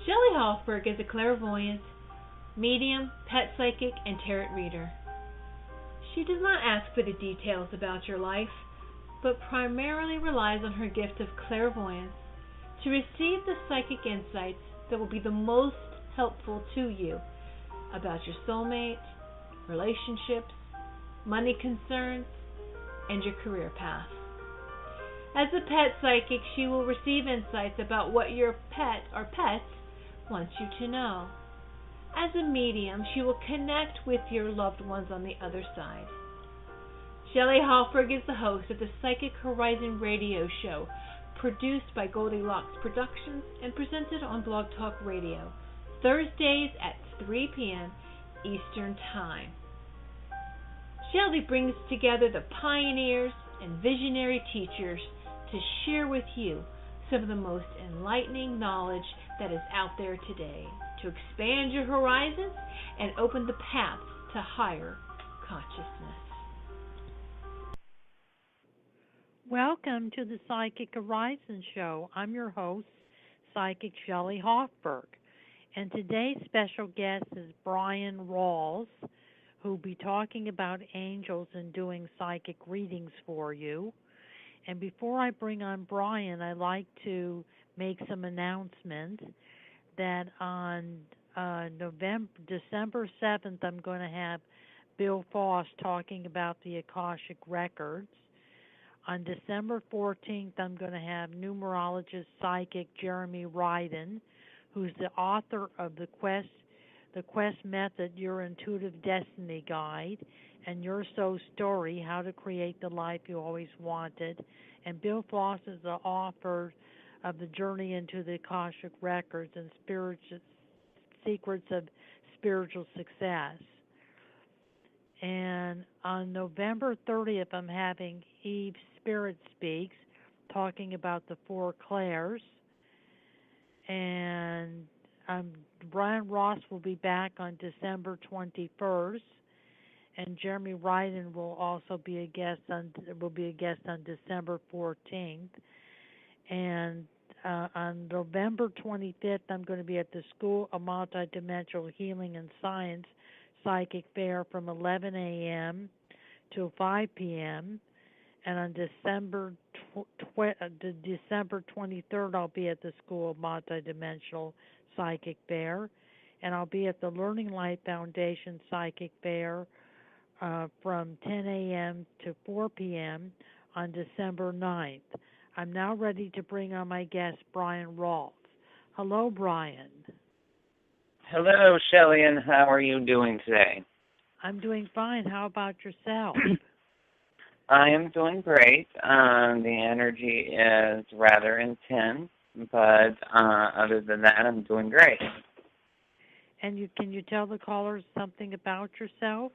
Shelley Hofberg is a clairvoyant, medium, pet psychic, and tarot reader. She does not ask for the details about your life, but primarily relies on her gift of clairvoyance to receive the psychic insights that will be the most helpful to you about your soulmate, relationships, money concerns, and your career path. As a pet psychic, she will receive insights about what your pet or pets wants you to know. As a medium, she will connect with your loved ones on the other side. Shelley Hofberg is the host of the Psychic Horizon radio show, produced by Goldilocks Productions and presented on Blog Talk Radio, Thursdays at 3 p.m. Eastern Time. Shelley brings together the pioneers and visionary teachers to share with you some of the most enlightening knowledge that is out there today to expand your horizons and open the paths to higher consciousness. Welcome to the Psychic Horizon Show. I'm your host, Psychic Shelley Hofberg. And today's special guest is Bryan Rawls, who will be talking about angels and doing psychic readings for you. And before I bring on Bryan, I'd like to make some announcements that on December 7th, I'm going to have Bill Foss talking about the Akashic Records. On December 14th, I'm going to have numerologist psychic Jeremy Ryden, who's the author of The Quest Method, Your Intuitive Destiny Guide, and Your Soul Story, How to Create the Life You Always Wanted. And Bill Foss is the author of The Journey into the Akashic Records and Secrets of Spiritual Success. And on November 30th, I'm having Eve Spirit Speaks, talking about the four clairs. And Bryan Rawls will be back on December 21st, and Jeremy Ryden will also be a guest on December 14th. And on November 25th, I'm going to be at the School of Multidimensional Healing and Science Psychic Fair from 11 a.m. to 5 p.m. And on December 23rd, I'll be at the School of Multidimensional Psychic Fair, and I'll be at the Learning Light Foundation Psychic Fair from 10 a.m. to 4 p.m. on December 9th. I'm now ready to bring on my guest, Bryan Rawls. Hello, Bryan. Hello, Shelley, and how are you doing today? I'm doing fine. How about yourself? I am doing great. The energy is rather intense, but other than that, I'm doing great. And can you tell the callers something about yourself?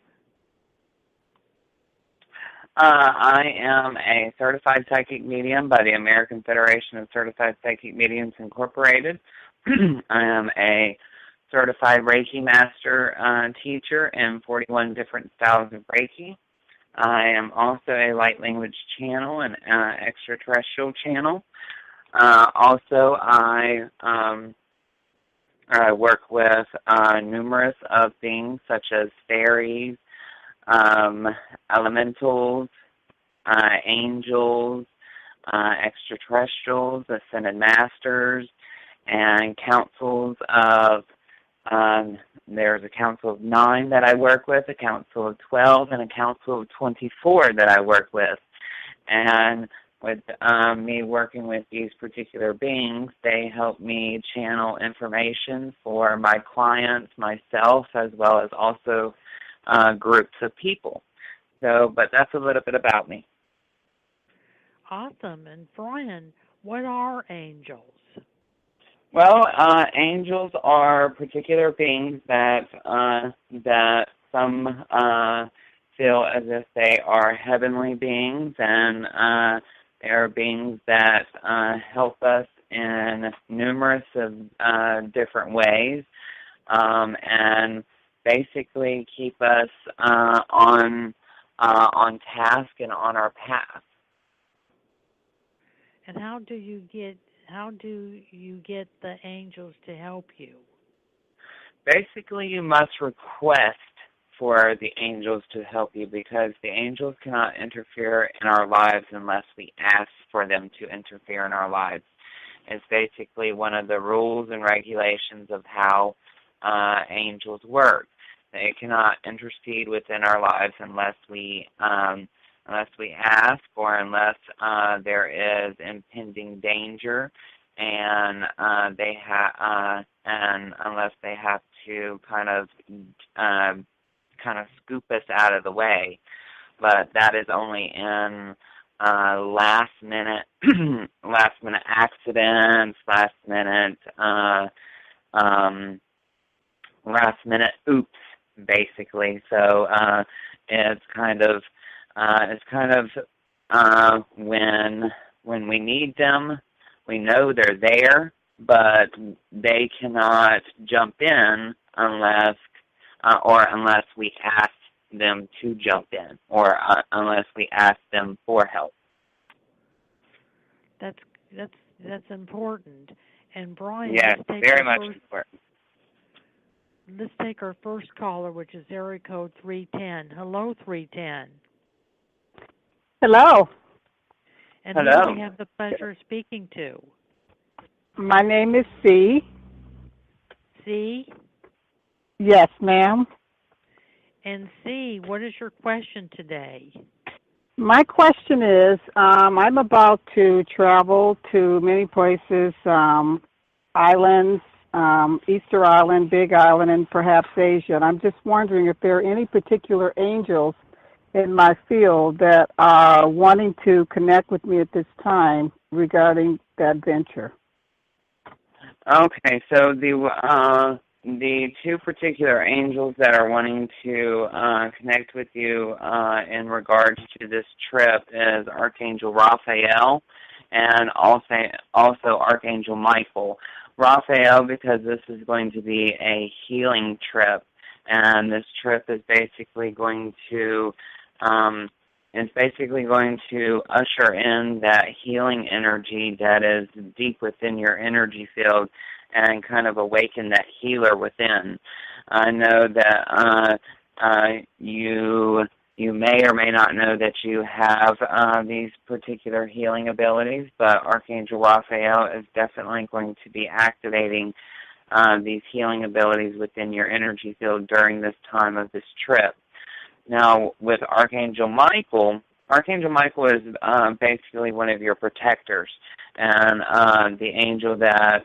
I am a certified psychic medium by the American Federation of Certified Psychic Mediums Incorporated. I am a certified Reiki master teacher in 41 different styles of Reiki. I am also a light language channel and extraterrestrial channel. Also, I work with numerous of beings such as fairies, elementals, angels, extraterrestrials, ascended masters, and councils of there's a council of 9 that I work with, a council of 12, and a council of 24 that I work with. And with me working with these particular beings, they help me channel information for my clients, myself, as well as also groups of people. But that's a little bit about me. Awesome. And Bryan, what are angels? Well, angels are particular beings that some feel as if they are heavenly beings, and they are beings that help us in numerous of different ways, and basically keep us on task and on our path. And how do you get you get the angels to help you? Basically, you must request for the angels to help you, because the angels cannot interfere in our lives unless we ask for them to interfere in our lives. It's basically one of the rules and regulations of how angels work. They cannot intercede within our lives unless we ask, or unless there is impending danger, and unless they have to kind of scoop us out of the way. But that is only in last minute accidents, last minute oops, basically. So it's kind of when we need them, we know they're there, but they cannot jump in unless we ask them to jump in, or unless we ask them for help. That's important. And Brian, yes, very much important. Let's take our first caller, which is area code 310. Hello, 310. Hello. And who do we have the pleasure of speaking to? My name is C. C? Yes, ma'am. And C, what is your question today? My question is, I'm about to travel to many places, islands, Easter Island, Big Island, and perhaps Asia. And I'm just wondering if there are any particular angels in my field that are wanting to connect with me at this time regarding that venture. Okay, so the two particular angels that are wanting to connect with you in regards to this trip is Archangel Raphael and also Archangel Michael. Raphael, because this is going to be a healing trip, and this trip is basically going to usher in that healing energy that is deep within your energy field and kind of awaken that healer within. I know that you may or may not know that you have these particular healing abilities, but Archangel Raphael is definitely going to be activating these healing abilities within your energy field during this time of this trip. Now, with Archangel Michael is basically one of your protectors, and the angel that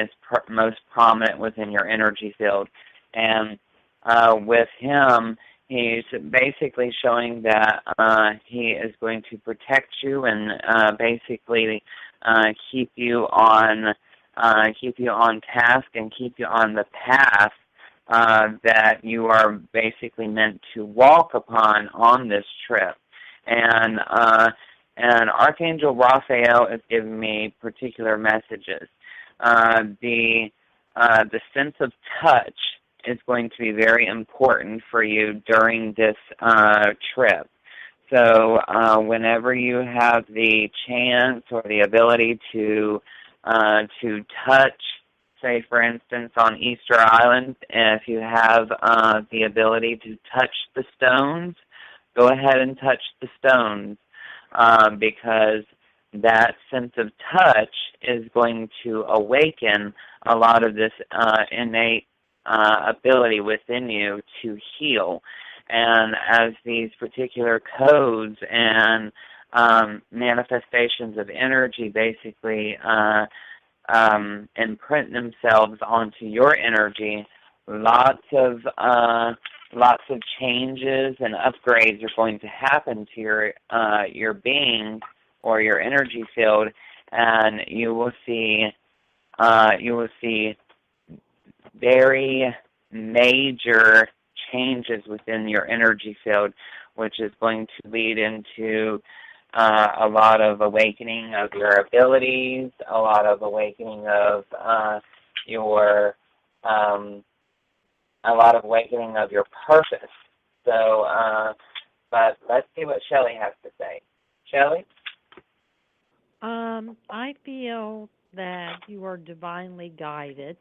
is most prominent within your energy field. And with him, he's basically showing that he is going to protect you and basically keep you on task and keep you on the path that you are basically meant to walk upon on this trip. And Archangel Raphael is giving me particular messages. The sense of touch is going to be very important for you during this trip. So whenever you have the chance or the ability to touch, say, for instance, on Easter Island, if you have the ability to touch the stones, go ahead and touch the stones, because that sense of touch is going to awaken a lot of this innate ability within you to heal. And as these particular codes and manifestations of energy basically imprint themselves onto your energy, lots of changes and upgrades are going to happen to your being or your energy field, and you will see very major changes within your energy field, which is going to lead into a lot of awakening of your abilities, a lot of awakening of your purpose. So, but let's see what Shelley has to say. Shelley? I feel that you are divinely guided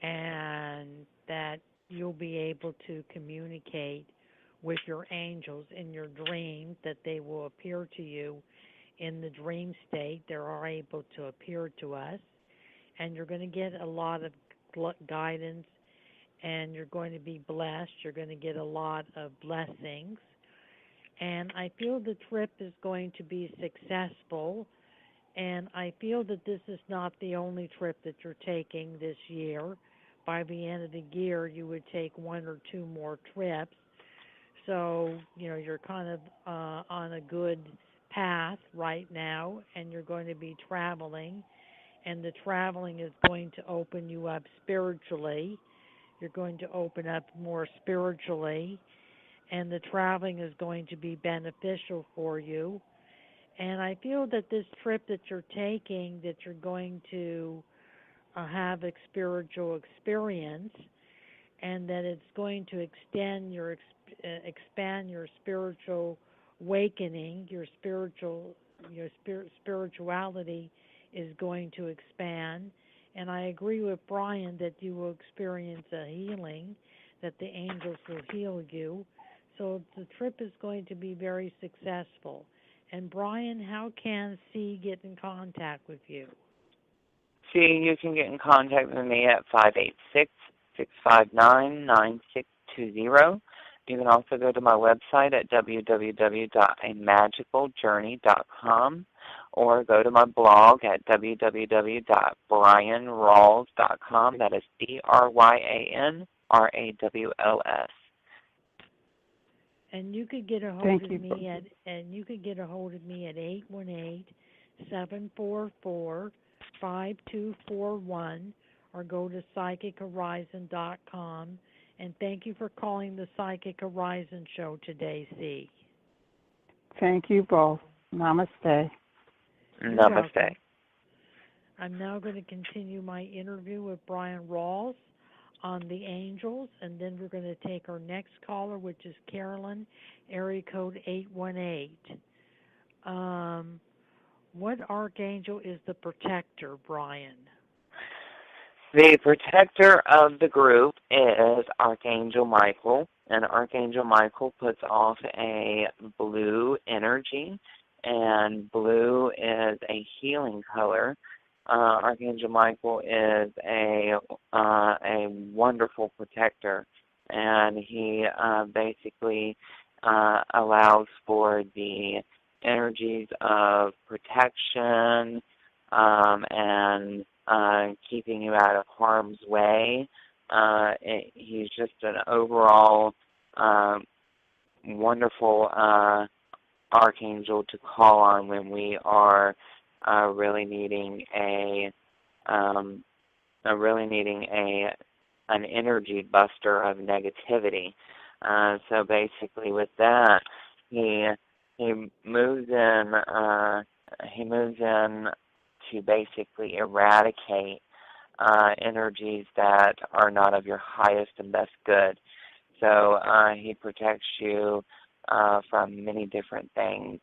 and that you'll be able to communicate with your angels in your dreams, that they will appear to you in the dream state. They are able to appear to us, and you're going to get a lot of guidance, and you're going to be blessed. You're going to get a lot of blessings. And I feel the trip is going to be successful. And I feel that this is not the only trip that you're taking this year. By the end of the year, you would take one or two more trips. So, you're kind of on a good path right now, and you're going to be traveling. And the traveling is going to open you up spiritually. You're going to open up more spiritually, and the traveling is going to be beneficial for you. And I feel that this trip that you're taking, that you're going to have a spiritual experience, and that it's going to expand your spiritual awakening, your spirituality is going to expand. And I agree with Brian that you will experience a healing, that the angels will heal you. So the trip is going to be very successful. And Brian, how can C get in contact with you? See, you can get in contact with me at 586-659-9620. You can also go to my website at www.amagicaljourney.com or go to my blog at www.bryanrawls.com. That is BRYANRAWLS. And you could get a hold of me at 818-744-5241 or go to psychichorizon.com. And thank you for calling the Psychic Horizon Show today, C. Thank you both. Namaste. Namaste. I'm now going to continue my interview with Bryan Rawls on the angels, and then we're going to take our next caller, which is Carolyn, area code 818. What archangel is the protector, Brian? The protector of the group is Archangel Michael, and Archangel Michael puts off a blue energy, and blue is a healing color. Archangel Michael is a wonderful protector, and he basically allows for the energies of protection and keeping you out of harm's way. He's just an overall wonderful archangel to call on when we are really needing an energy buster of negativity. So basically, with that, he moves in to basically eradicate energies that are not of your highest and best good. So he protects you from many different things.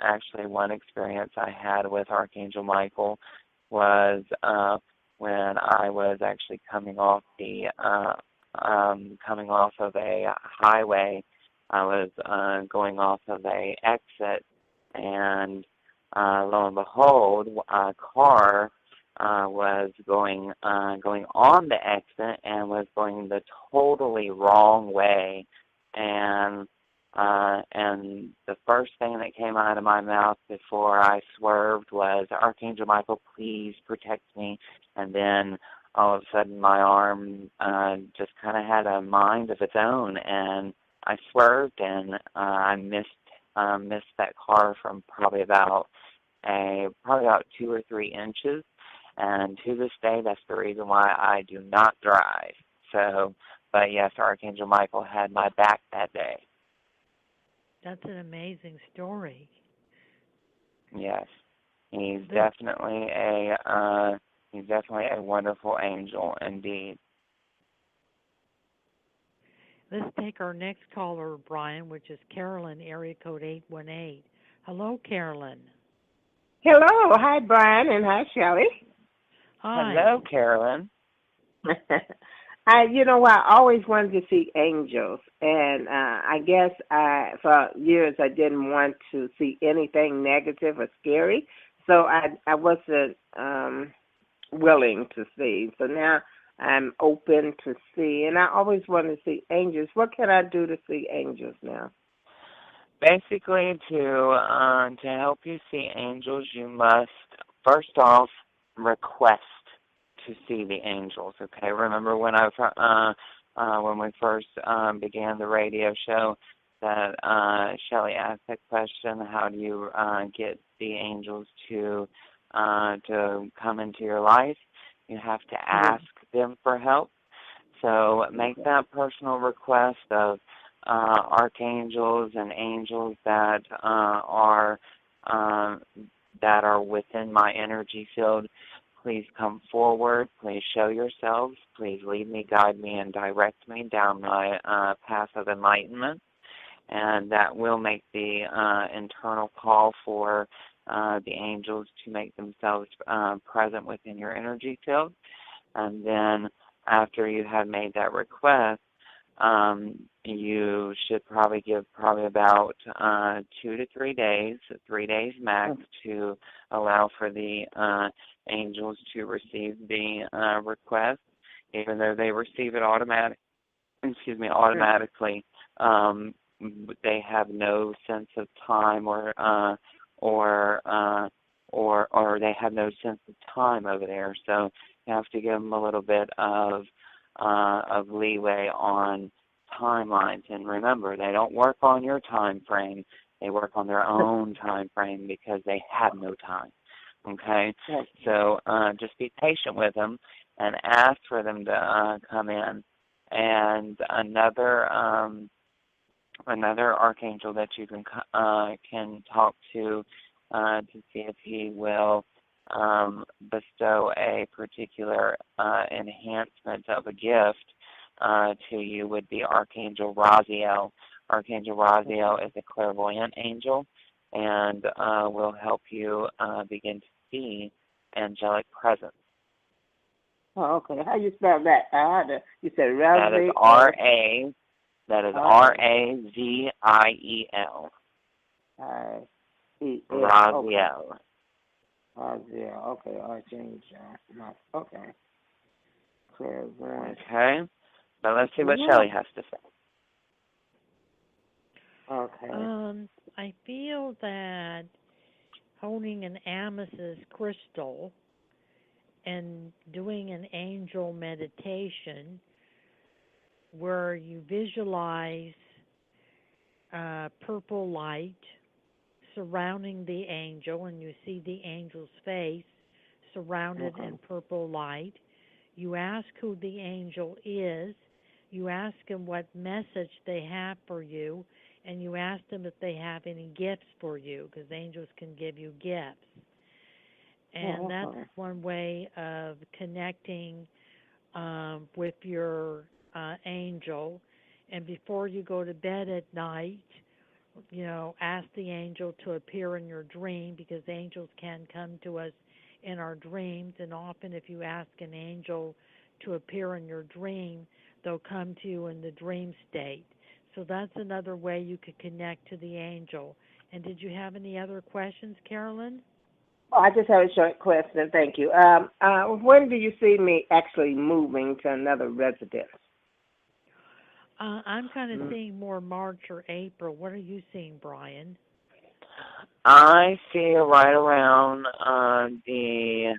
Actually, one experience I had with Archangel Michael was when I was actually coming off of a highway. I was going off of a exit, and lo and behold, a car was going on the exit and was going the totally wrong way, and the first thing that came out of my mouth before I swerved was, "Archangel Michael, please protect me." And then all of a sudden my arm just kind of had a mind of its own, and I swerved, and I missed that car from probably about 2 or 3 inches. And to this day, that's the reason why I do not drive. So, but yes, Archangel Michael had my back that day. That's an amazing story. Yes, he's definitely a wonderful angel indeed. Let's take our next caller, Brian, which is Carolyn, area code 818. Hello, Carolyn. Hello. Hi, Brian, and hi, Shelley. Hi. Hello, Carolyn. I always wanted to see angels, and I guess for years I didn't want to see anything negative or scary, so I wasn't willing to see. So now I'm open to see, and I always wanted to see angels. What can I do to see angels now? Basically, to help you see angels, you must first off request to see the angels. Okay, remember when when we first began the radio show that Shelley asked that question: how do you get the angels to come into your life? You have to ask them for help. So make that personal request of archangels and angels that are within my energy field. Please come forward. Please show yourselves. Please lead me, guide me, and direct me down my path of enlightenment. And that will make the internal call for the angels to make themselves present within your energy field. And then after you have made that request, you should probably give about 2 to 3 days, 3 days max, to allow for the angels to receive the request. Even though they receive it automatically, they have no sense of time or they have no sense of time over there. So you have to give them a little bit of leeway on timelines. And remember, they don't work on your time frame. They work on their own time frame because they have no time. Okay? Yes. So just be patient with them and ask for them to come in. And another archangel that you can talk to see if he will bestow a particular enhancement of a gift to you would be Archangel Raziel. Archangel Raziel is a clairvoyant angel and will help you begin to see angelic presence. Oh, okay. How you spell that? You said Raziel. That is R-A. That is R-A-Z-I-E-L. Raziel. Raziel. Okay. Archangel. Okay. Clairvoyant. Okay. But let's see what Shelley has to say. Okay. I feel that holding an amethyst crystal and doing an angel meditation where you visualize purple light surrounding the angel, and you see the angel's face surrounded in purple light. You ask who the angel is. You ask them what message they have for you, and you ask them if they have any gifts for you, because angels can give you gifts. And that's one way of connecting with your angel. And before you go to bed at night, ask the angel to appear in your dream, because angels can come to us in our dreams. And often if you ask an angel to appear in your dream, they'll come to you in the dream state. So that's another way you could connect to the angel. And did you have any other questions, Carolyn? Oh, I just have a short question. Thank you. When do you see me actually moving to another residence? I'm kind of seeing more March or April. What are you seeing, Brian? I see right around the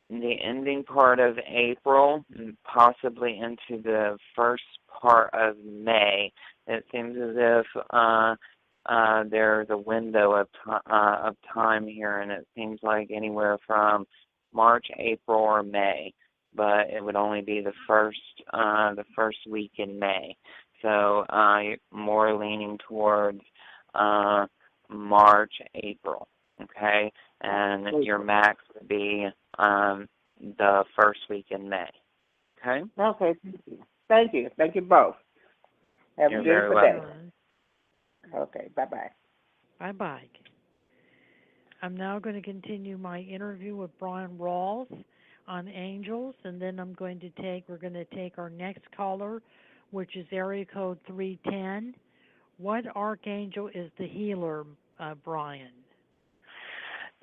ending part of April, possibly into the first part of May. It seems as if there's a window of time here, and it seems like anywhere from March, April, or May. But it would only be the first week in May. So more leaning towards March, April. Okay, and your max would be the first week in May. Okay. Okay. Thank you. Thank you both. Have a beautiful day. Okay. Bye-bye. Bye-bye. I'm now going to continue my interview with Bryan Rawls on angels, and then we're going to take our next caller, which is area code 310. What archangel is the healer, Bryan?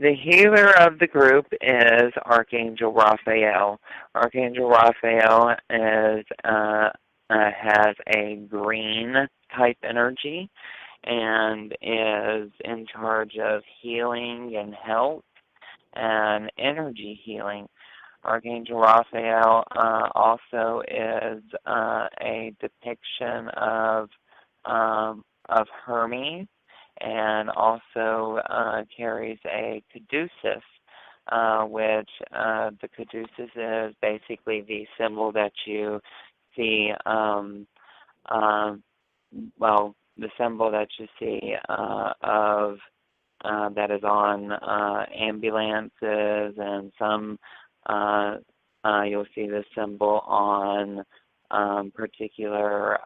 The healer of the group is Archangel Raphael. Archangel Raphael has a green type energy and is in charge of healing and health and energy healing. Archangel Raphael also is a depiction of Hermes, and also carries a caduceus, which the caduceus is basically the symbol that you see, the symbol that you see of that is on ambulances, and some you'll see this symbol on particular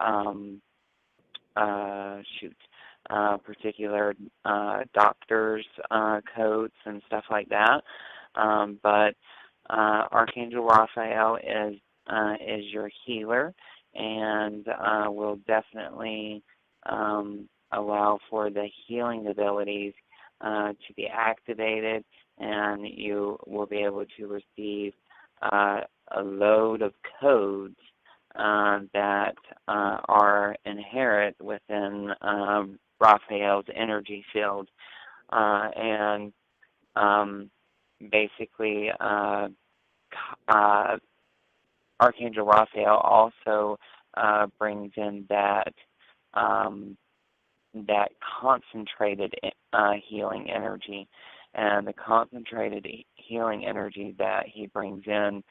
doctors' coats and stuff like that. But Archangel Raphael is your healer, and will definitely allow for the healing abilities to be activated, and you will be able to receive a load of codes that are inherent within Raphael's energy field, and basically Archangel Raphael also brings in that concentrated healing energy, and the concentrated healing energy that he brings in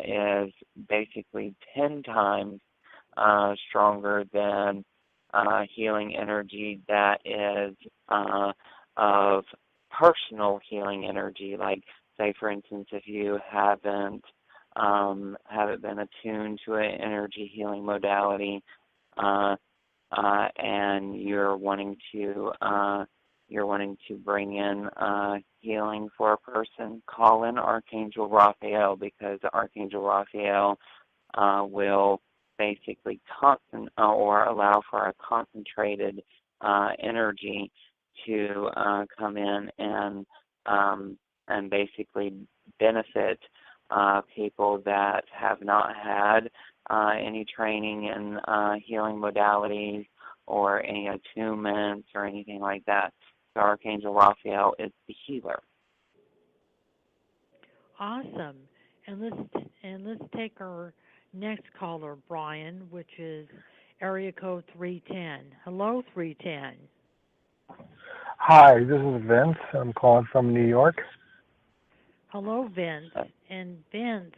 is basically 10 times stronger than healing energy that is of personal healing energy. Like, say, for instance, if you haven't been attuned to an energy healing modality, and you're wanting to bring in healing for a person, call in Archangel Raphael, because Archangel Raphael will basically or allow for a concentrated energy to come in and basically benefit people that have not had any training in healing modalities or any attunements or anything like that. So Archangel Raphael is the healer. Awesome. And let's take our next caller, Bryan, which is area code 310. Hello, 310. Hi, this is Vince. I'm calling from New York. Hello, Vince. And Vince,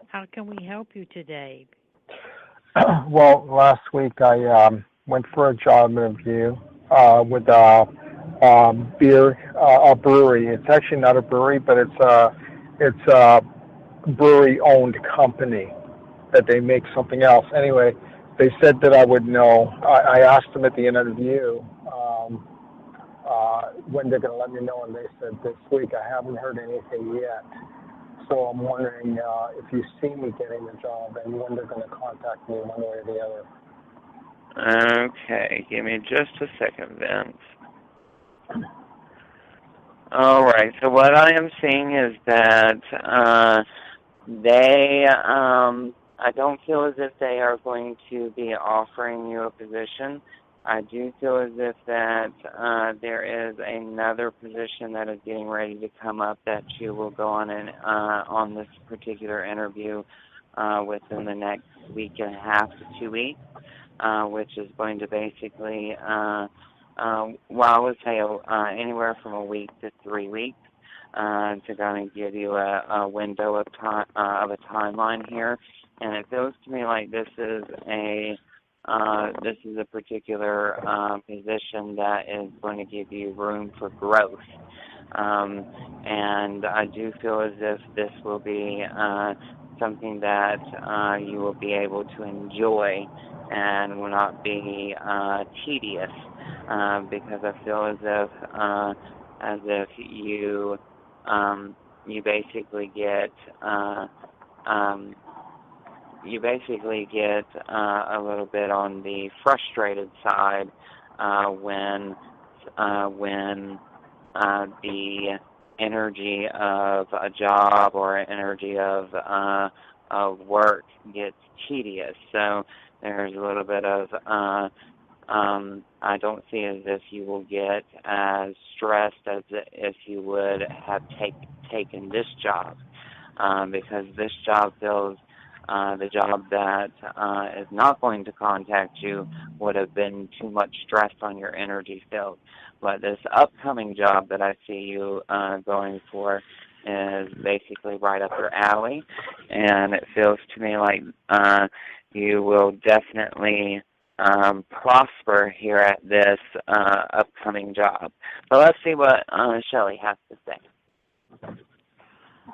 how can we help you today? Well, last week I went for a job interview with a brewery. It's actually not a brewery, but it's a brewery-owned company that they make something else. Anyway, they said that I would know. I asked them at the interview when they're going to let me know, and they said this week. I haven't heard anything yet. So I'm wondering if you see me getting the job and when they're going to contact me one way or the other. Okay, give me just a second, Vince. All right, so what I am seeing is that I don't feel as if they are going to be offering you a position. I do feel as if that there is another position that is getting ready to come up that you will go on on this particular interview within the next week and a half to 2 weeks, which is going to basically, I would say anywhere from a week to 3 weeks to kind of give you a window of time of a timeline here. And it feels to me like this is a particular position that is going to give you room for growth. And I do feel as if this will be something that you will be able to enjoy and will not be tedious, because I feel as if as if you basically get a little bit on the frustrated side when the energy of a job or energy of work gets tedious. So there's a little bit of I don't see as if you will get as stressed as if you would have taken this job, because this job feels the job that is not going to contact you would have been too much stress on your energy field. But this upcoming job that I see you going for is basically right up your alley, and it feels to me like you will definitely prosper here at this upcoming job. But let's see what Shelley has to say.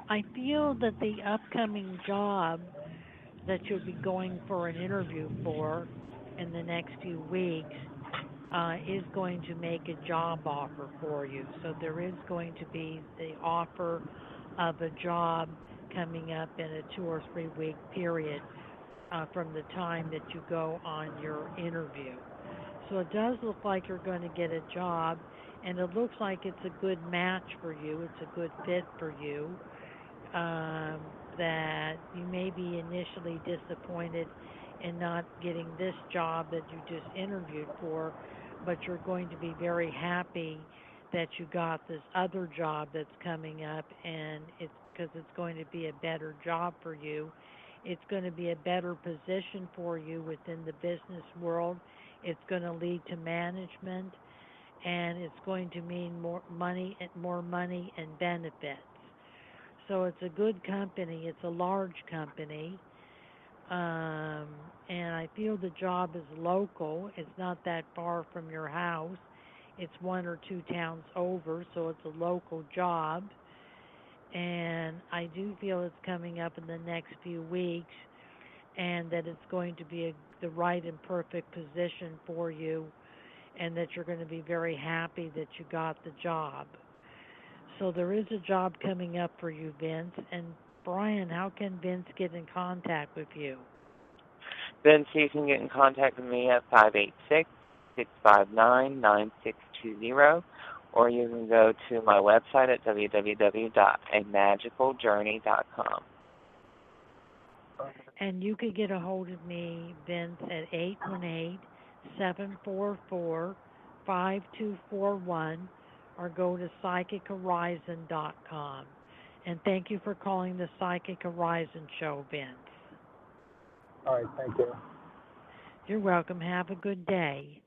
I feel that the upcoming job that you'll be going for an interview for in the next few weeks is going to make a job offer for you. So there is going to be the offer of a job coming up in a 2 or 3 week period from the time that you go on your interview. So it does look like you're going to get a job, and it looks like it's a good match for you. It's a good fit for you. That you may be initially disappointed in not getting this job that you just interviewed for, but you're going to be very happy that you got this other job that's coming up, and it's because it's going to be a better job for you. It's going to be a better position for you within the business world. It's going to lead to management, and it's going to mean more money and benefits. So it's a good company. It's a large company. And I feel the job is local. It's not that far from your house. It's 1 or 2 towns over, so it's a local job. And I do feel it's coming up in the next few weeks, and that it's going to be the right and perfect position for you, and that you're going to be very happy that you got the job. So there is a job coming up for you, Vince. And Brian, how can Vince get in contact with you? Vince, you can get in contact with me at 586-659-9620, or you can go to my website at www.amagicaljourney.com. And you can get a hold of me, Vince, at 818-744-5241, or go to psychichorizon.com. And thank you for calling the Psychic Horizon Show, Vince. All right, thank you. You're welcome. Have a good day.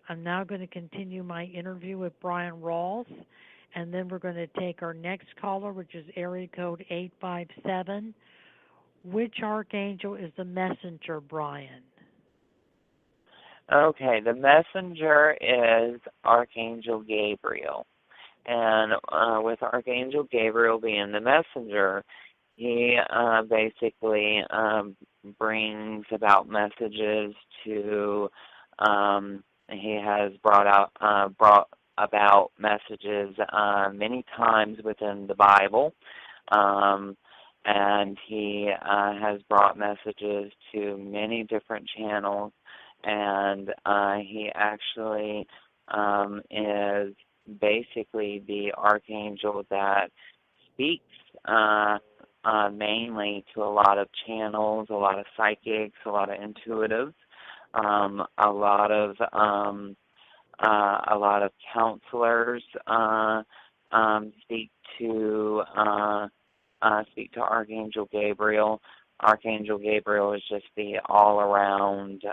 I'm now going to continue my interview with Bryan Rawls, and then we're going to take our next caller, which is area code 857. Which archangel is the messenger, Brian? Okay, the messenger is Archangel Gabriel. And with Archangel Gabriel being the messenger, he basically brings about messages to, he has brought about messages many times within the Bible. And he has brought messages to many different channels. And he actually is basically the archangel that speaks mainly to a lot of channels, a lot of psychics, a lot of intuitives, a lot of counselors speak to Archangel Gabriel. Archangel Gabriel is just the all-around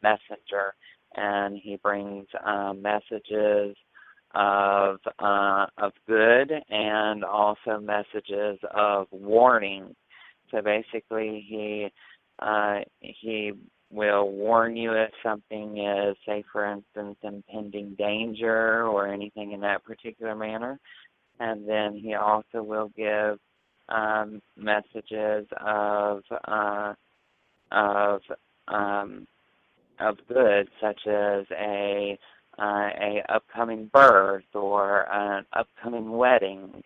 messenger, and he brings messages of good and also messages of warning. So basically, he will warn you if something is, say, for instance, impending danger or anything in that particular manner, and then he also will give messages of good, such as a a upcoming birth or an upcoming wedding.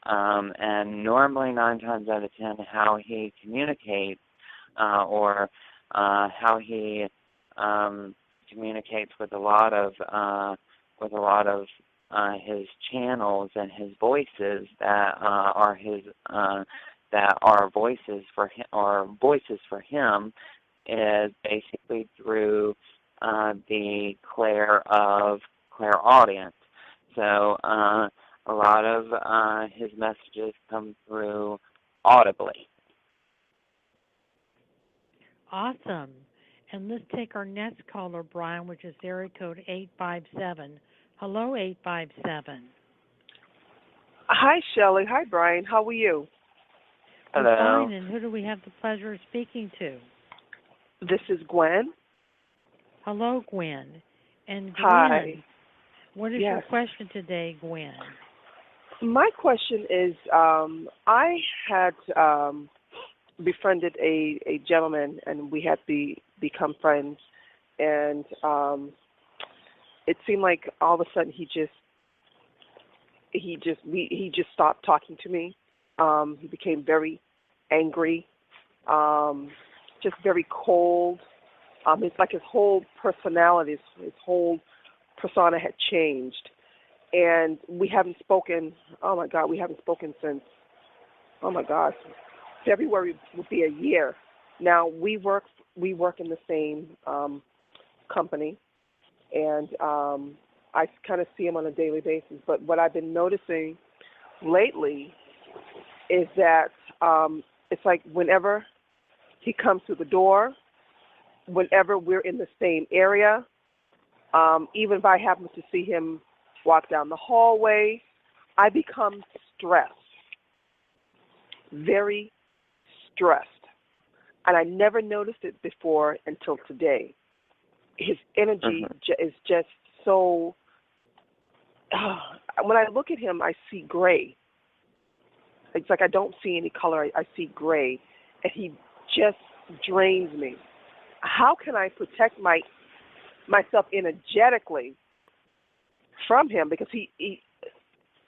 And normally 9 times out of 10, how he communicates or how he communicates with a lot of his channels and his voices that are voices for him, or voices for him, is basically through the clairaudience. So a lot of his messages come through audibly. Awesome. And let's take our next caller, Brian, which is area code 857. Hello, 857. Hi, Shelley. Hi, Brian. How are you? Hello. I'm fine, and who do we have the pleasure of speaking to? This is Gwen. Hello, Gwen. And Gwen, Hi. what is your question today, Gwen? My question is, I had befriended a gentleman, and we had become friends, and it seemed like all of a sudden he just stopped talking to me. He became very angry, just very cold. It's like his whole personality, his whole persona had changed. And we haven't spoken, oh my God, we haven't spoken since, oh my gosh, February would be a year. Now, we work in the same company, and I kind of see him on a daily basis. But what I've been noticing lately is that it's like whenever he comes through the door, whenever we're in the same area, even if I happen to see him walk down the hallway, I become stressed, very stressed. And I never noticed it before until today. His energy is just so, when I look at him, I see gray. It's like I don't see any color, I see gray. And he just drains me. How can I protect myself energetically from him? Because he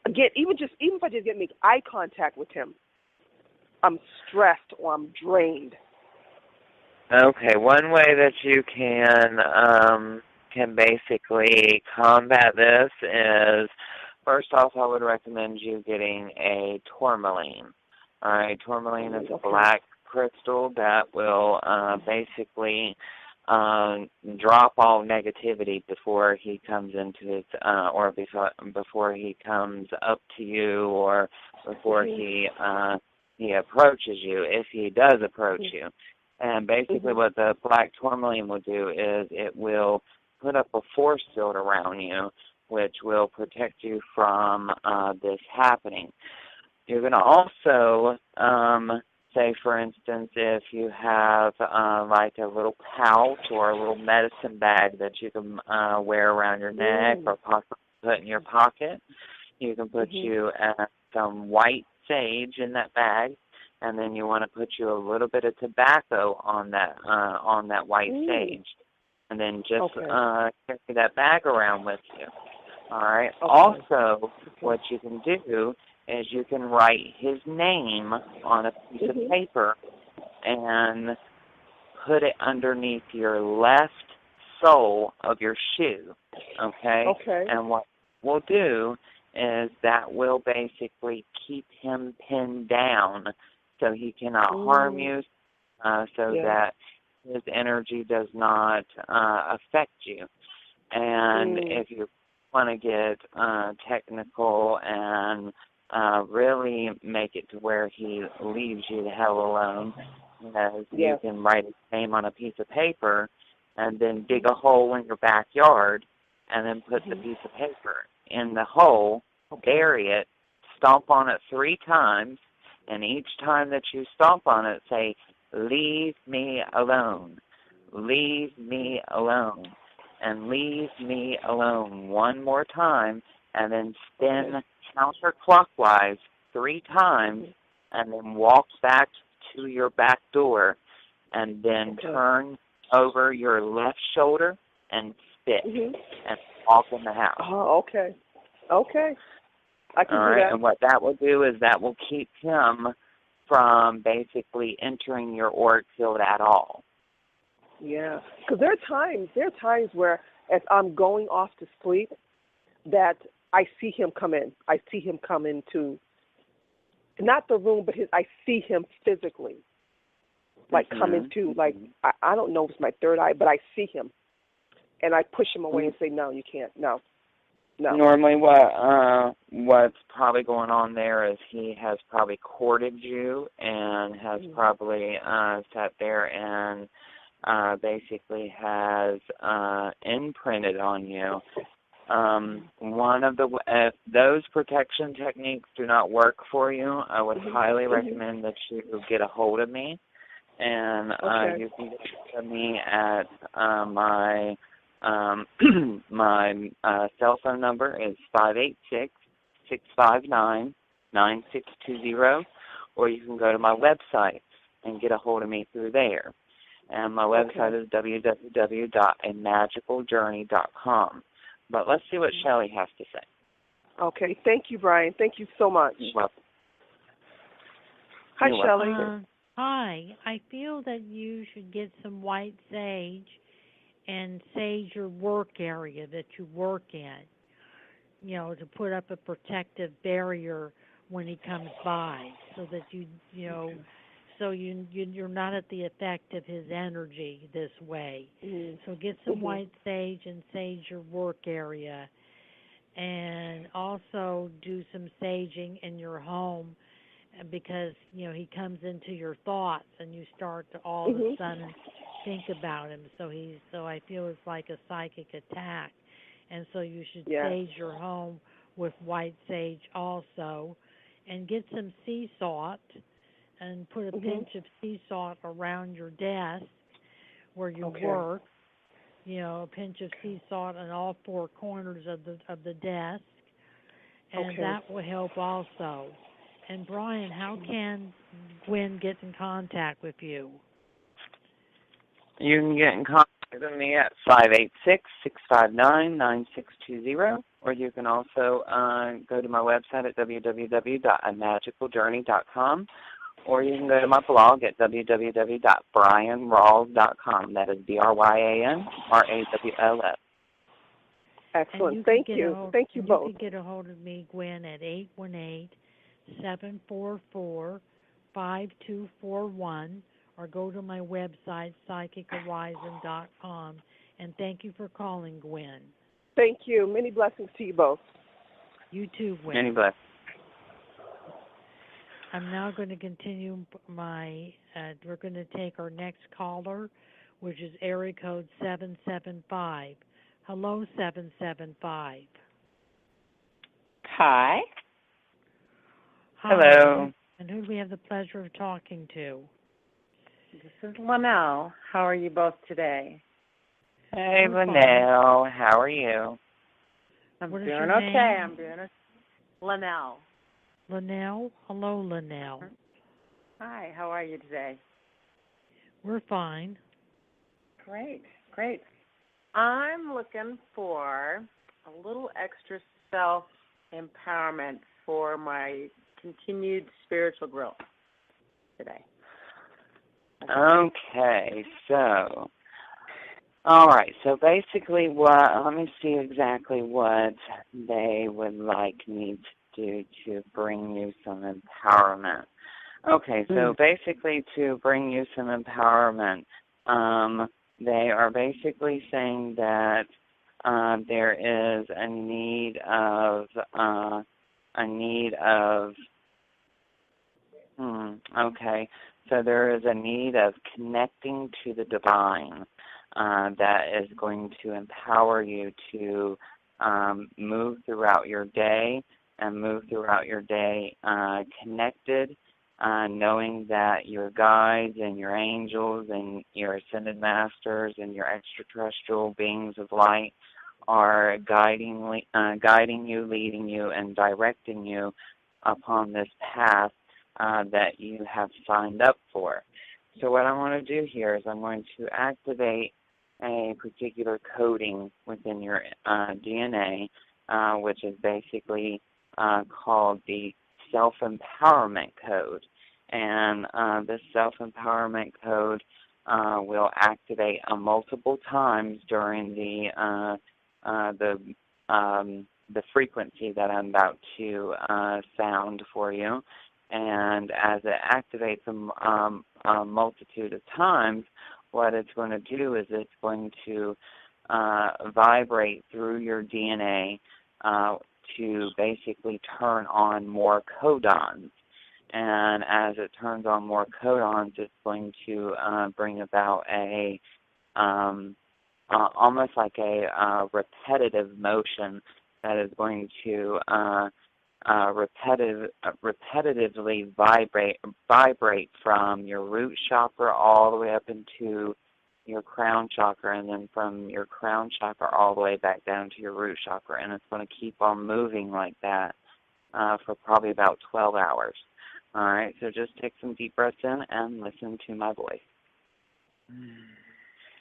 again, even if I just make eye contact with him, I'm stressed or I'm drained. Okay, one way that you can basically combat this is, first off, I would recommend you getting a tourmaline. All right, tourmaline is a black crystal that will basically drop all negativity before he comes into his, or before he comes up to you, or before he approaches you, if he does approach you. And basically what the black tourmaline will do is it will put up a force field around you, which will protect you from this happening. You're going to also, say, for instance, if you have like a little pouch or a little medicine bag that you can wear around your neck or possibly put in your pocket, you can put you some white sage in that bag, and then you want to put you a little bit of tobacco on that white sage, and then just carry that bag around with you. All right. Also, what you can do is you can write his name on a piece of paper and put it underneath your left sole of your shoe, okay? And what we'll do is that will basically keep him pinned down so he cannot harm you, that his energy does not affect you. And if you want to get technical and really make it to where he leaves you the hell alone, you can write his name on a piece of paper and then dig a hole in your backyard and then put the piece of paper in the hole, bury it, stomp on it 3 times, and each time that you stomp on it, say, "Leave me alone, leave me alone," and "leave me alone" one more time, and then spin counterclockwise 3 times, and then walk back to your back door, and then turn over your left shoulder and spit. And walk in the house. Oh, okay. Okay. I can do that. And what that will do is that will keep him from basically entering your auric field at all. Yeah, because there are times where as I'm going off to sleep that I see him come in. I see him come into, not the room, but I see him physically, like come into, like, I don't know if it's my third eye, but I see him. And I push him away and say, no, you can't, no. Normally what's probably going on there is he has probably courted you and has probably sat there and basically has imprinted on you. If those protection techniques do not work for you, I would highly recommend that you get a hold of me. And you can get a hold of me at my my cell phone number is 586-659-9620, or you can go to my website and get a hold of me through there. And my website is www.amagicaljourney.com. But let's see what Shelley has to say. Okay. Thank you, Brian. Thank you so much. You're welcome. Hi, Shelley. Hi. I feel that you should get some white sage and sage your work area that you work in, to put up a protective barrier when he comes by, so that so you're not at the effect of his energy this way. So get some white sage and sage your work area, and also do some saging in your home, because he comes into your thoughts and you start to all of a sudden think about him. So I feel it's like a psychic attack, and so you should sage your home with white sage also, and get some sea salt and put a pinch of sea salt around your desk where you work. A pinch of sea salt on all four corners of the desk, and that will help also. And Brian, how can Gwen get in contact with you? You can get in contact with me at 586-659-9620, or you can also go to my website at www.amagicaljourney.com, or you can go to my blog at www.bryanrawls.com. That is BRYANRAWLS. Excellent. Thank you. Thank you both. You can get a hold of me, Gwen, at 818-744-5241, or go to my website, psychichorizon.com. And thank you for calling, Gwen. Thank you. Many blessings to you both. You too, Gwen. Many blessings. I'm now going to continue we're going to take our next caller, which is area code 775. Hello, 775. Hi. Hello. And who do we have the pleasure of talking to? This is Linnell. How are you both today? Hey, Linnell. How are you? I'm doing okay. I'm doing okay. Linnell. Linnell? Hello, Linnell. Hi. How are you today? We're fine. Great. I'm looking for a little extra self-empowerment for my continued spiritual growth today. Okay, so, all right, so basically let me see exactly what they would like me to do to bring you some empowerment. Okay, so basically to bring you some empowerment, they are basically saying that there is a need of so there is a need of connecting to the divine that is going to empower you to move throughout your day connected, knowing that your guides and your angels and your ascended masters and your extraterrestrial beings of light are guiding you, leading you, and directing you upon this path that you have signed up for. So what I want to do here is I'm going to activate a particular coding within your DNA, which is basically called the self-empowerment code. And this self-empowerment code will activate multiple times during the frequency that I'm about to sound for you. And as it activates a multitude of times, what it's going to do is it's going to vibrate through your DNA to basically turn on more codons. And as it turns on more codons, it's going to bring about a almost like a repetitive motion that is going to repetitively vibrate from your root chakra all the way up into your crown chakra, and then from your crown chakra all the way back down to your root chakra. And it's going to keep on moving like that for probably about 12 hours. All right, so just take some deep breaths in and listen to my voice.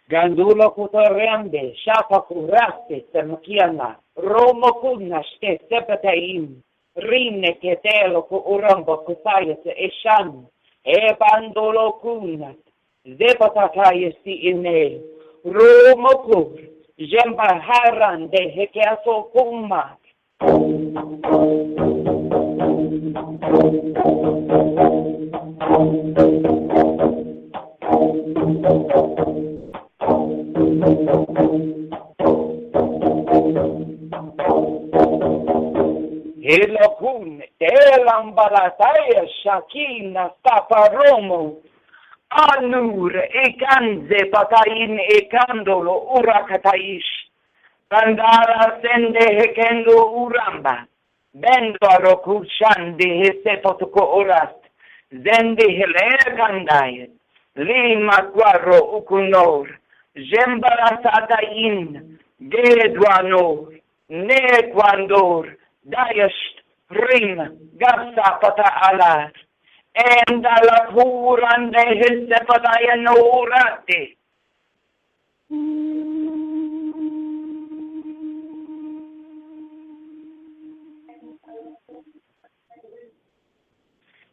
Gandula kutarende, shapa kuraste, semkiana, romo kunaste, sepataim, rinne ketelo ku uramba kusayas eshan, ebandolo kunat, zepatakayesti ine, romo kur, jemba harande, hekeaso kumat. Helakun, telambalataya shakina paparomo, anur ekanze patayin ekandolo urakataish, kandara sende hekendo uramba, bendaro kushandi hesepotuko orast, zende helekandayet, lima guarro ukunor, jembarasatayin, gedwanor, nequandor, dayast, rim, gasa pata alar, endala purande hesepatayan urate.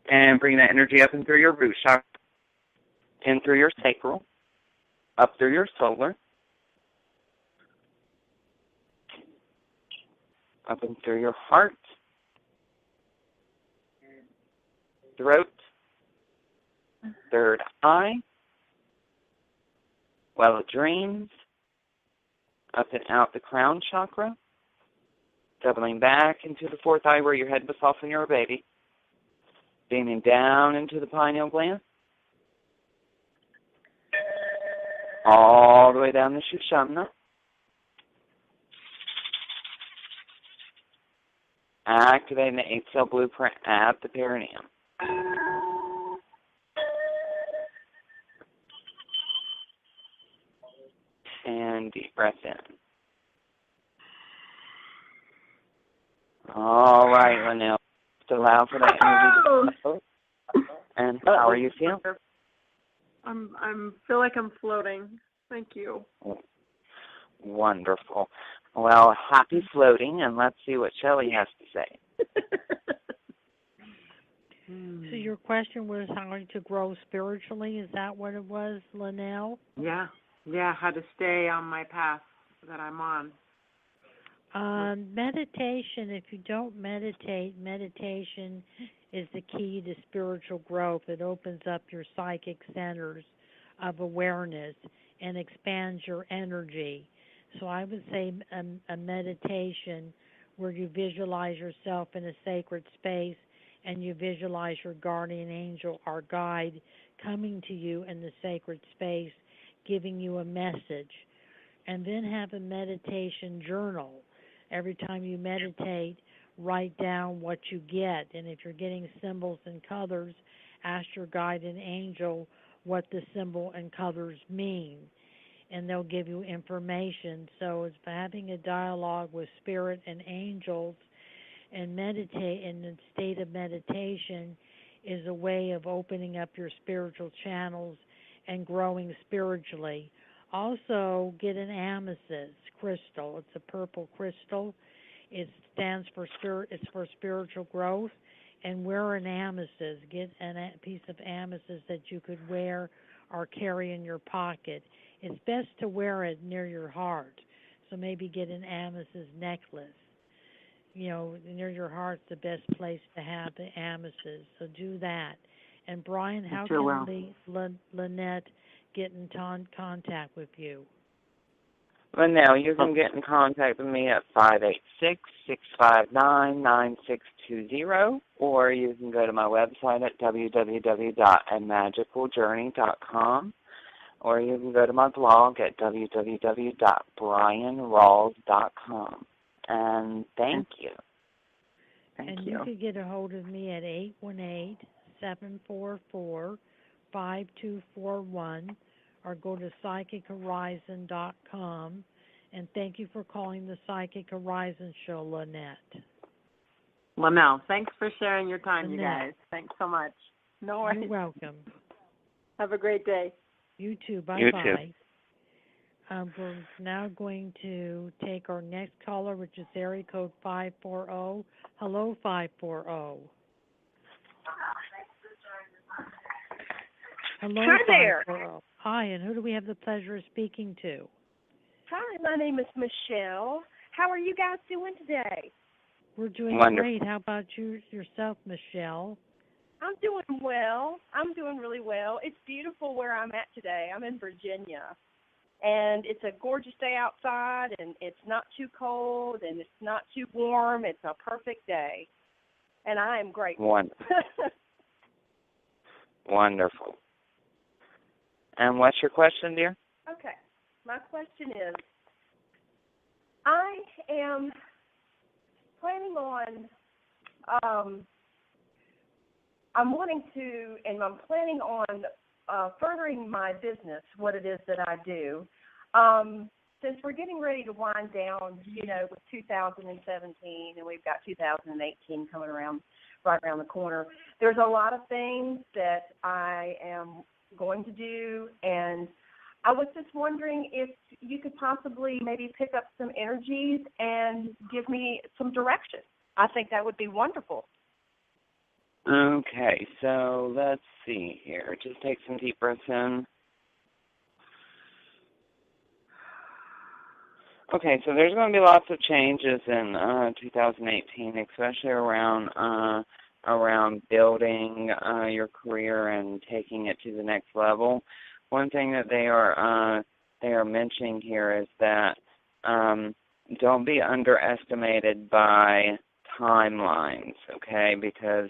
And bring that energy up and through your root chakra, in through your sacral, up through your solar, up and through your heart, throat, third eye, well of dreams, up and out the crown chakra, doubling back into the fourth eye where your head was off when you were a baby, beaming down into the pineal gland, all the way down the Shushumna, activating the 8-cell blueprint at the perineum. And deep breath in. All right, Linnell. Just allow for that energy to flow. And how are you feeling? I'm feel like I'm floating. Thank you. Wonderful. Well, happy floating, and let's see what Shelley has to say. So your question was how to grow spiritually? Is that what it was, Linnell? Yeah, how to stay on my path that I'm on. Meditation, if you don't meditate, meditation is the key to spiritual growth. It opens up your psychic centers of awareness and expands your energy. So I would say a meditation where you visualize yourself in a sacred space and you visualize your guardian angel or guide coming to you in the sacred space, giving you a message. And then have a meditation journal. Every time you meditate, write down what you get. And if you're getting symbols and colors, ask your guardian angel what the symbol and colors mean. And they'll give you information. So it's having a dialogue with spirit and angels and meditate in the state of meditation is a way of opening up your spiritual channels and growing spiritually. Also, get an amethyst crystal. It's a purple crystal. It stands for it's for spiritual growth. And wear an amethyst. Get a piece of amethyst that you could wear or carry in your pocket. It's best to wear it near your heart. So maybe get an amethyst necklace. Near your heart's the best place to have the amethyst. So do that. And Brian, how can Lynette get in contact with you? Well, now you can get in contact with me at 586-659-9620, or you can go to my website at www.amagicaljourney.com, or you can go to my blog at www.bryanrawls.com. And thank you. And you can get a hold of me at 818-744-5241, or go to psychichorizon.com. And thank you for calling the Psychic Horizon Show, Lynette. Lynette, thanks for sharing your time, Lynette. you guys. Thanks so much. No worries. You're welcome. Have a great day. You too. Bye-bye. You too. We're now going to take our next caller, which is area code 540. Hello, 540. Hello, Hi there. 540. Hi, and who do we have the pleasure of speaking to? Hi, my name is Michelle. How are you guys doing today? We're doing great. How about yourself, Michelle? I'm doing well. I'm doing really well. It's beautiful where I'm at today. I'm in Virginia. And it's a gorgeous day outside, and it's not too cold, and it's not too warm. It's a perfect day. And I am grateful. Wonderful. Wonderful. And what's your question, dear? Okay. My question is, I am planning on, I'm planning on furthering my business, what it is that I do. Since we're getting ready to wind down, with 2017, and we've got 2018 coming right around the corner, there's a lot of things that I am going to do, and I was just wondering if you could possibly maybe pick up some energies and give me some direction. I think that would be wonderful. Okay, so let's see here. Just take some deep breaths in. Okay, so there's going to be lots of changes in 2018, especially around building your career and taking it to the next level. One thing that they are mentioning here is that don't be underestimated by timelines, okay? Because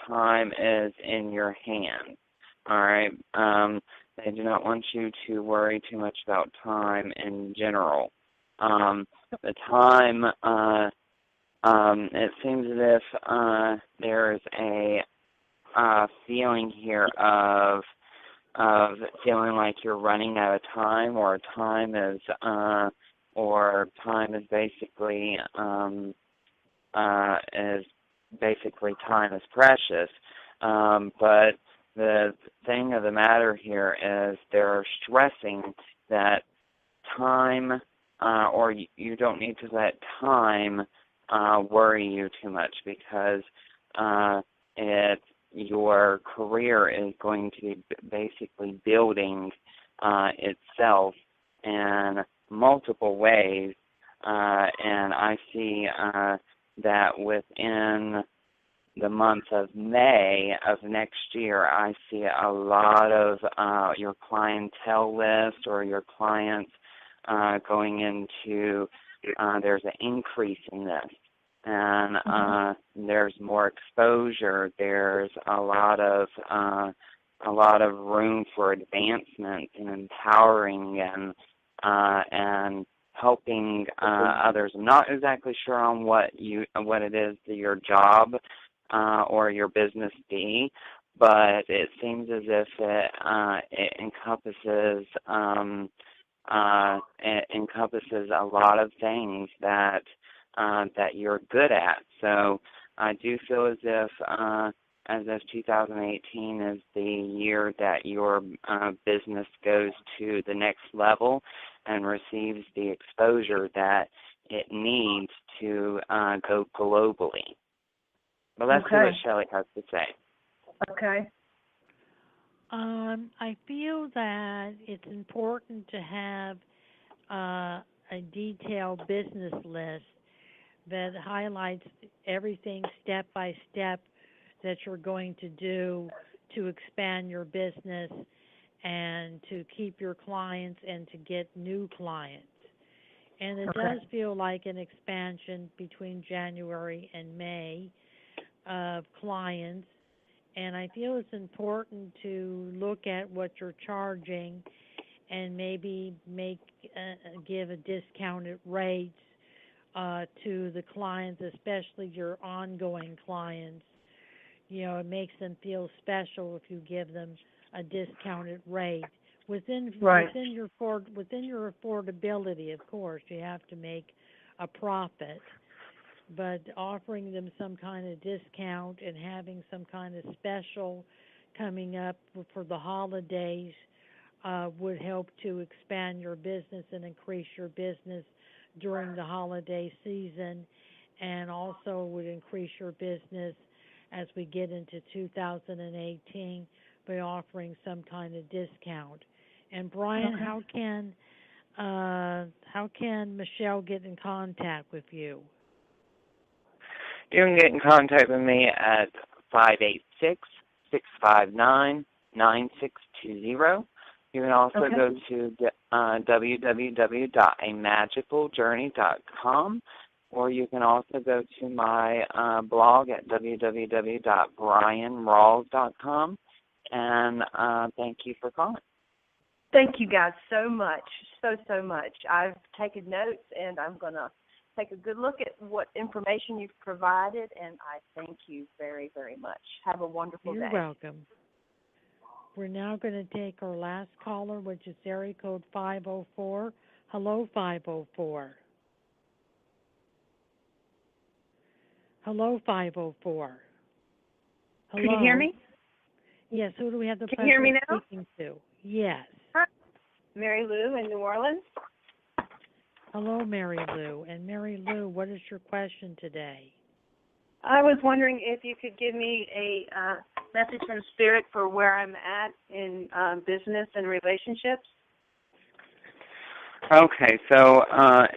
time is in your hands. All right. They do not want you to worry too much about time in general. The time, it seems as if there's a feeling here of feeling like you're running out of time, or time is basically time is precious. But the thing of the matter here is they're stressing that time, or you don't need to let time worry you too much, because your career is going to be basically building itself in multiple ways, and I see that within the month of May of next year, I see a lot of your clientele list or your clients going into, there's an increase in this. And there's more exposure. There's a lot of room for advancement and empowering and helping others. I'm not exactly sure on what it is that your job or your business be, but it seems as if it encompasses a lot of things that you're good at. So I do feel as if as if 2018 is the year that your business goes to the next level and receives the exposure that it needs to go globally. But let's see what Shelley has to say. Okay. I feel that it's important to have a detailed business list that highlights everything step by step that you're going to do to expand your business and to keep your clients and to get new clients. And it does feel like an expansion between January and May of clients. And I feel it's important to look at what you're charging and maybe give a discounted rate to the clients, especially your ongoing clients. You know, it makes them feel special if you give them a discounted rate within your affordability. Of course, you have to make a profit, but offering them some kind of discount and having some kind of special coming up for the holidays would help to expand your business and increase your business during the holiday season, and also would increase your business as we get into 2018 by offering some kind of discount. And Brian, how can Michelle get in contact with you? You can get in contact with me at 586-659-9620. You can also go to www.amagicaljourney.com, or you can also go to my blog at www.bryanrawls.com. And thank you for calling. Thank you guys so much, so much. I've taken notes, and I'm going to take a good look at what information you've provided, and I thank you very, very much. Have a wonderful day. You're welcome. We're now going to take our last caller, which is area code 504. Hello, 504. Hello, 504. Hello. Can you hear me? Yes, who do we have the pleasure hear me now? Speaking to? Yes. Hi. Mary Lou in New Orleans. Hello, Mary Lou. And Mary Lou, what is your question today? I was wondering if you could give me a message from Spirit for where I'm at in business and relationships. Okay, so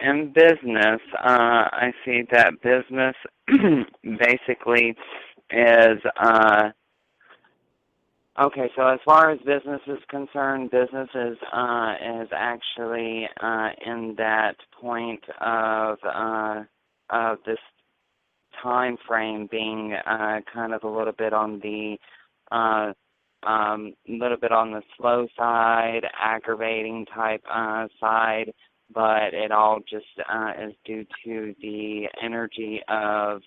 in business, I see that business basically is, okay, so as far as business is concerned, business is actually in that point of this time frame being kind of a little bit on the slow side, aggravating type side, but it all just is due to the energy of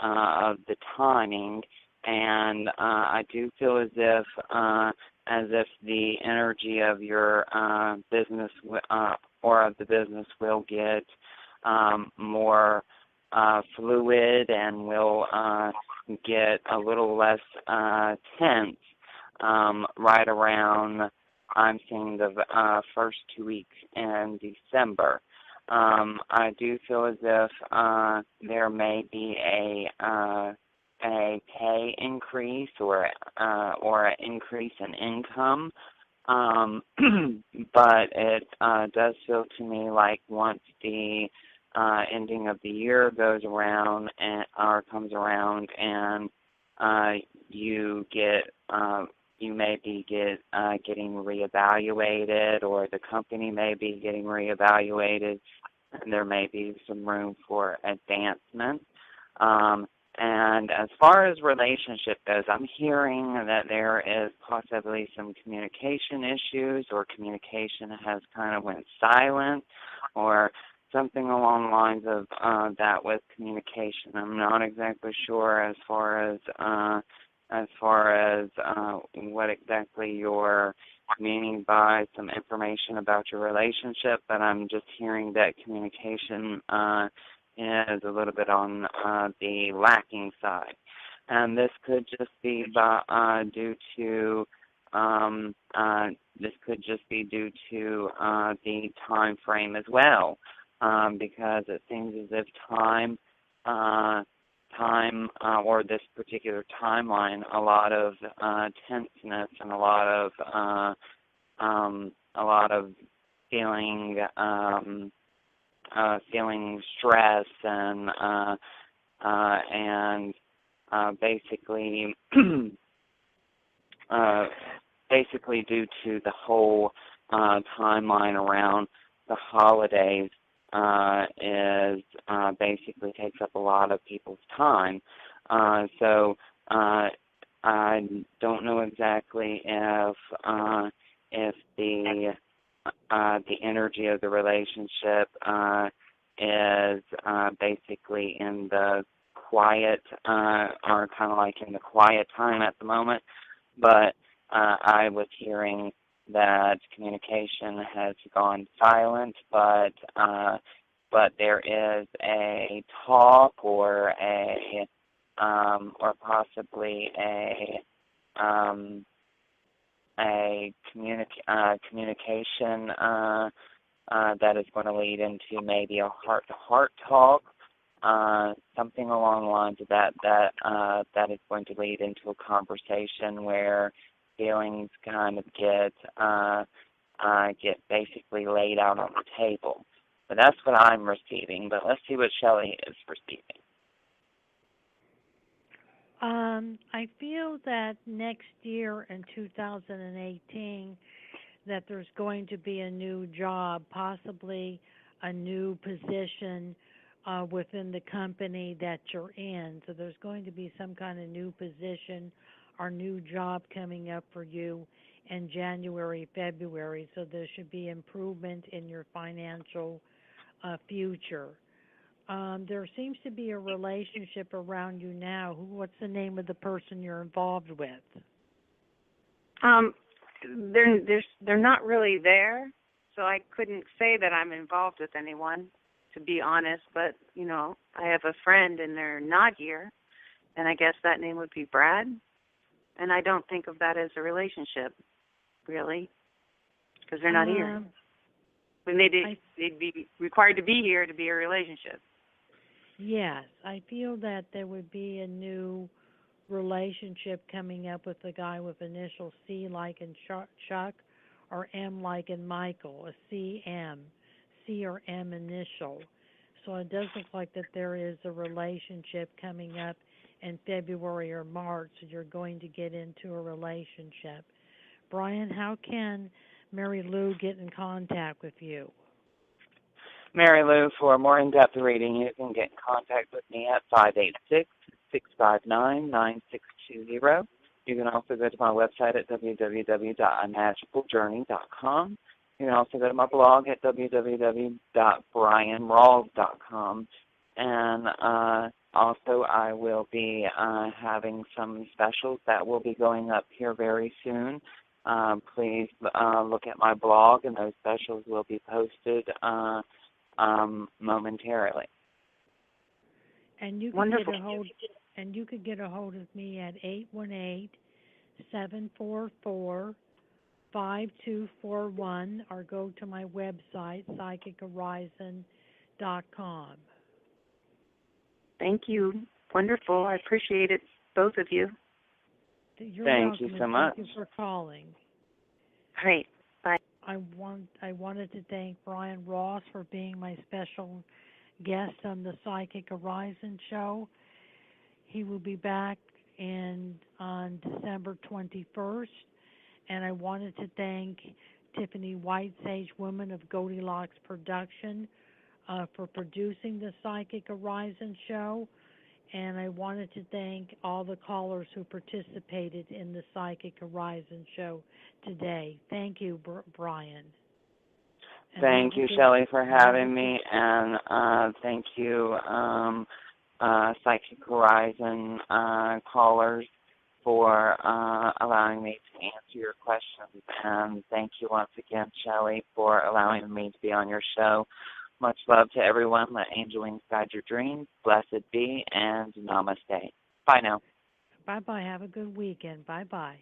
the timing, and I do feel as if the energy of your business or of the business will get more fluid and will get a little less tense right around, I'm seeing, the first 2 weeks in December. I do feel as if there may be a pay increase or an increase in income, but it does feel to me like once the ending of the year goes around comes around, and you may be getting reevaluated, or the company may be getting reevaluated, and there may be some room for advancement. And as far as relationship goes, I'm hearing that there is possibly some communication issues, or communication has kind of went silent, or something along the lines of that with communication. I'm not exactly sure as far as what exactly you're meaning by some information about your relationship, but I'm just hearing that communication is a little bit on the lacking side. and this could just be due to the time frame as well, because it seems as if time or this particular timeline, a lot of tenseness and a lot of feeling stress and basically due to the whole timeline around the holidays is basically takes up a lot of people's time. So I don't know exactly if the energy of the relationship is basically in the quiet or kind of like in the quiet time at the moment, but I was hearing that communication has gone silent, but there is a talk or possibly a communication that is going to lead into maybe a heart-to-heart talk, something along the lines of that is going to lead into a conversation where feelings kind of get basically laid out on the table. But that's what I'm receiving. But let's see what Shelley is receiving. I feel that next year in 2018 that there's going to be a new job, possibly a new position within the company that you're in. So there's going to be some kind of new position or new job coming up for you in January, February. So there should be improvement in your financial future. There seems to be a relationship around you now. What's the name of the person you're involved with? They're not really there, so I couldn't say that I'm involved with anyone, to be honest. But I have a friend, and they're not here, and I guess that name would be Brad. And I don't think of that as a relationship, really, because they're not here. When they'd be required to be here to be a relationship. Yes, I feel that there would be a new relationship coming up with a guy with initial C like in Chuck or M like in Michael, a CM, C or M initial. So it does look like that there is a relationship coming up in February or March, so you're going to get into a relationship. Brian, how can Mary Lou get in contact with you? Mary Lou, for a more in-depth reading, you can get in contact with me at 586-659-9620. You can also go to my website at www.imagicaljourney.com. You can also go to my blog at www.brianrawls.com. And also I will be having some specials that will be going up here very soon. Please look at my blog, and those specials will be posted momentarily. And you can get a hold of me at 818-744-5241, or go to my website, psychichorizon.com. Thank you. Wonderful. I appreciate it, both of you. Thank you so much. Thank you for calling. Great. Bye. I wanted to thank Bryan Rawls for being my special guest on the Psychic Horizon show. He will be back on December 21st, and I wanted to thank Tiffany Whitesage, woman of Goldilocks Production, for producing the Psychic Horizon show, and I wanted to thank all the callers who participated in the Psychic Horizon show today. Thank you, Brian. Thank you, Shelley, for having me, and thank you, Psychic Horizon callers, for allowing me to answer your questions. And thank you once again, Shelley, for allowing me to be on your show. Much love to everyone. Let angel wings guide your dreams. Blessed be, and namaste. Bye now. Bye-bye. Have a good weekend. Bye-bye.